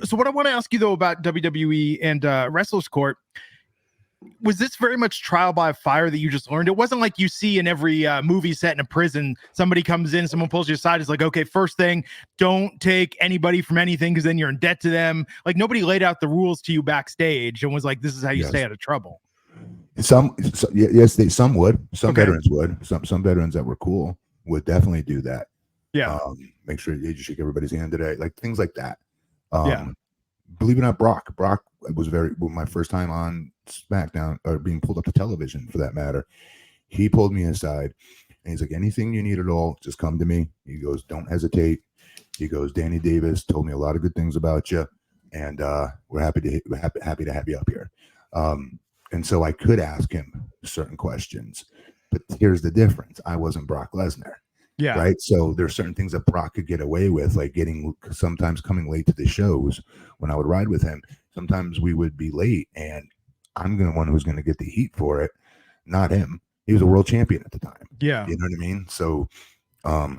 So what I want to ask you though about WWE and Wrestlers Court, was this very much trial by fire that you just learned? It wasn't like you see in every movie set in a prison, somebody comes in, someone pulls you aside, is like, okay, first thing, don't take anybody from anything because then you're in debt to them. Like nobody laid out the rules to you backstage and was like, this is how you stay out of trouble. Some would. Some veterans would. Some veterans that were cool would definitely do that. Yeah. Make sure you shake everybody's hand today, like things like that. Yeah. Believe it or not, Brock was my first time on SmackDown, or being pulled up to television for that matter. He pulled me aside and he's like, anything you need at all, just come to me. He goes, don't hesitate. He goes, Danny Davis told me a lot of good things about you, and we're happy to have you up here. And so I could ask him certain questions, but here's the difference. I wasn't Brock Lesnar. Yeah. Right. So there's certain things that Brock could get away with, like sometimes coming late to the shows when I would ride with him. Sometimes we would be late and I'm the one who's going to get the heat for it, not him. He was a world champion at the time. Yeah. You know what I mean? So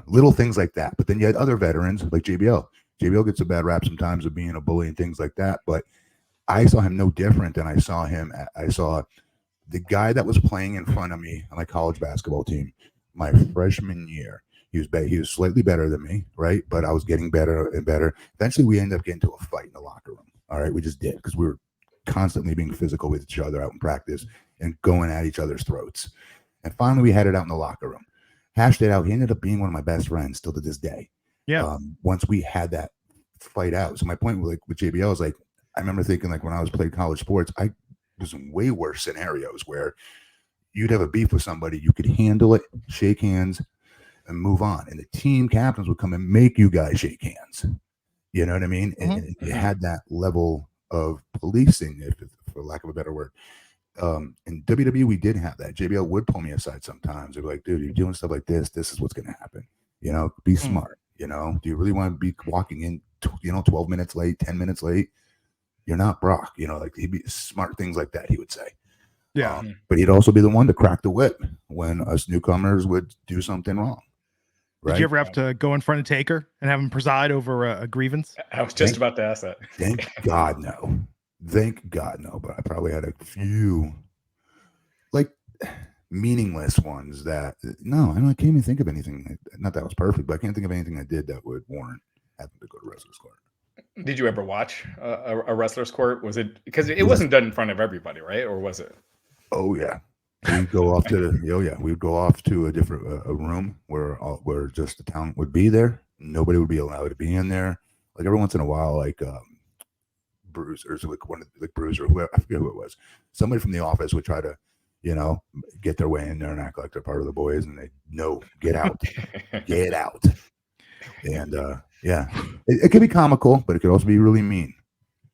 little things like that. But then you had other veterans like JBL. JBL gets a bad rap sometimes of being a bully and things like that. But I saw him no different than I saw the guy that was playing in front of me on my college basketball team my freshman year. He was slightly better than me, right? But I was getting better and better. Eventually, we ended up getting into a fight in the locker room. All right, we just did, because we were constantly being physical with each other out in practice and going at each other's throats. And finally, we had it out in the locker room. Hashed it out. He ended up being one of my best friends still to this day. Yeah. Once we had that fight out. So my point with JBL is like, I remember thinking like when I was playing college sports, I was in way worse scenarios where you'd have a beef with somebody, you could handle it, shake hands, and move on. And the team captains would come and make you guys shake hands. You know what I mean? And you had that level of policing, for lack of a better word. In WWE, we did have that. JBL would pull me aside sometimes. They'd be like, dude, you're doing stuff like this. This is what's going to happen. You know, be smart. You know, do you really want to be walking in, 12 minutes late, 10 minutes late? You're not Brock. You know, like he'd be smart things like that, he would say. Yeah. But he'd also be the one to crack the whip when us newcomers would do something wrong. Right? Did you ever have to go in front of Taker and have him preside over a grievance? I was just about to ask that. Thank God, no. Thank God, no. But I probably had a few, like, meaningless ones that, no, I can't even think of anything. Not that was perfect, but I can't think of anything I did that would warrant having to go to Wrestlers Court. Did you ever watch a Wrestlers Court? Was it, because it wasn't done in front of everybody, right? Or was it? Oh, yeah. We'd go off to we'd go off to a different a room where just the talent would be there. Nobody would be allowed to be in there. Like every once in a while, like Bruisers, like Bruiser, whoever, I forget who it was. Somebody from the office would try to, get their way in there and act like they're part of the boys, and they no, get out, get out. And it could be comical, but it could also be really mean.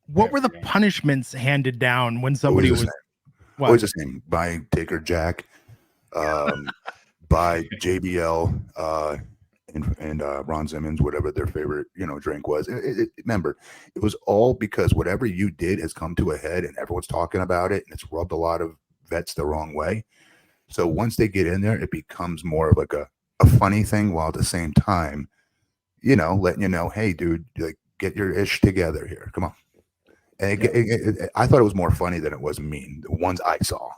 What were the punishments handed down when somebody was? Always the same. By Taker Jack, by JBL, and Ron Simmons, whatever their favorite drink was. Remember, it was all because whatever you did has come to a head, and everyone's talking about it, and it's rubbed a lot of vets the wrong way. So once they get in there, it becomes more of like a funny thing, while at the same time, letting you know, hey, dude, like get your ish together here. Come on. And I thought it was more funny than it was mean. The ones I saw.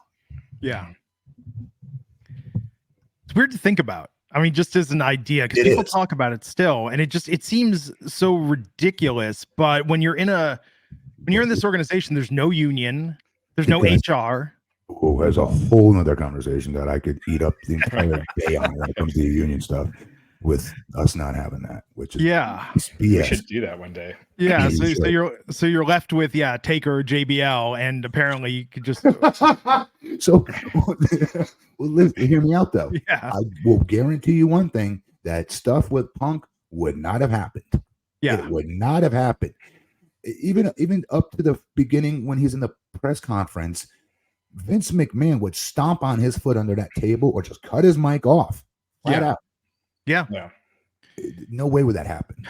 Yeah. It's weird to think about. I mean, just as an idea, because people talk about it still, and it seems so ridiculous. But when you're in this organization, there's no union, there's no HR. Who has a whole nother conversation that I could eat up the entire day on when it comes to the union stuff. With us not having that, which is BS. We should do that one day. Yeah, so you're left with Taker, JBL, and apparently you could just. So, hear me out though. Yeah, I will guarantee you one thing: that stuff with Punk would not have happened. Yeah, it would not have happened. Even up to the beginning when he's in the press conference, Vince McMahon would stomp on his foot under that table or just cut his mic off flat out. Yeah. No way would that happen.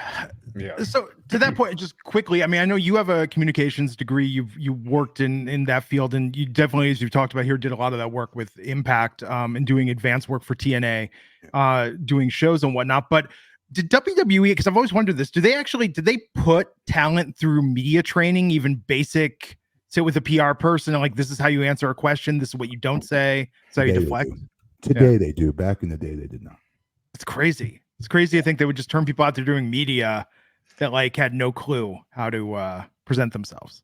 Yeah. So to that point, just quickly, I mean, I know you have a communications degree. You worked in that field, and you definitely, as you've talked about here, did a lot of that work with Impact, and doing advanced work for TNA, doing shows and whatnot. But did WWE, because I've always wondered this, did they put talent through media training, even basic, sit with a PR person and like, this is how you answer a question, this is what you don't say, this is how you deflect? Today they do. Back in the day, they did not. It's crazy. It's crazy to think they would just turn people out there doing media that like had no clue how to present themselves.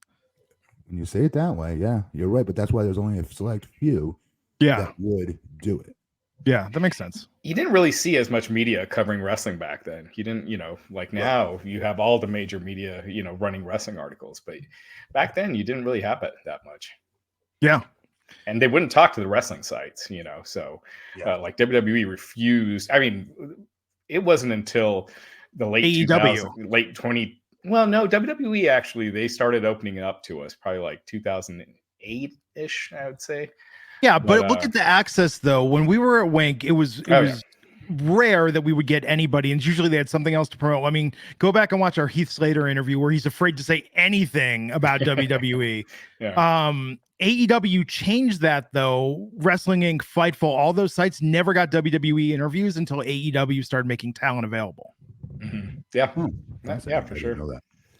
When you say it that way, yeah, you're right. But that's why there's only a select few that would do it. Yeah, that makes sense. You didn't really see as much media covering wrestling back then. You didn't, like now you have all the major media, running wrestling articles. But back then you didn't really have it that much. Yeah. And they wouldn't talk to the wrestling sites, so like WWE refused. I mean, it wasn't until the late AEW. 20. Well, no, WWE actually, they started opening it up to us probably like 2008-ish, I would say. Yeah, but look at the access though. When we were at Wink, it was rare that we would get anybody, and usually they had something else to promote. I mean, go back and watch our Heath Slater interview where he's afraid to say anything about WWE. AEW changed that though. Wrestling Inc., Fightful, all those sites never got WWE interviews until AEW started making talent available. Mm-hmm. Yeah, yeah, for sure. Know that.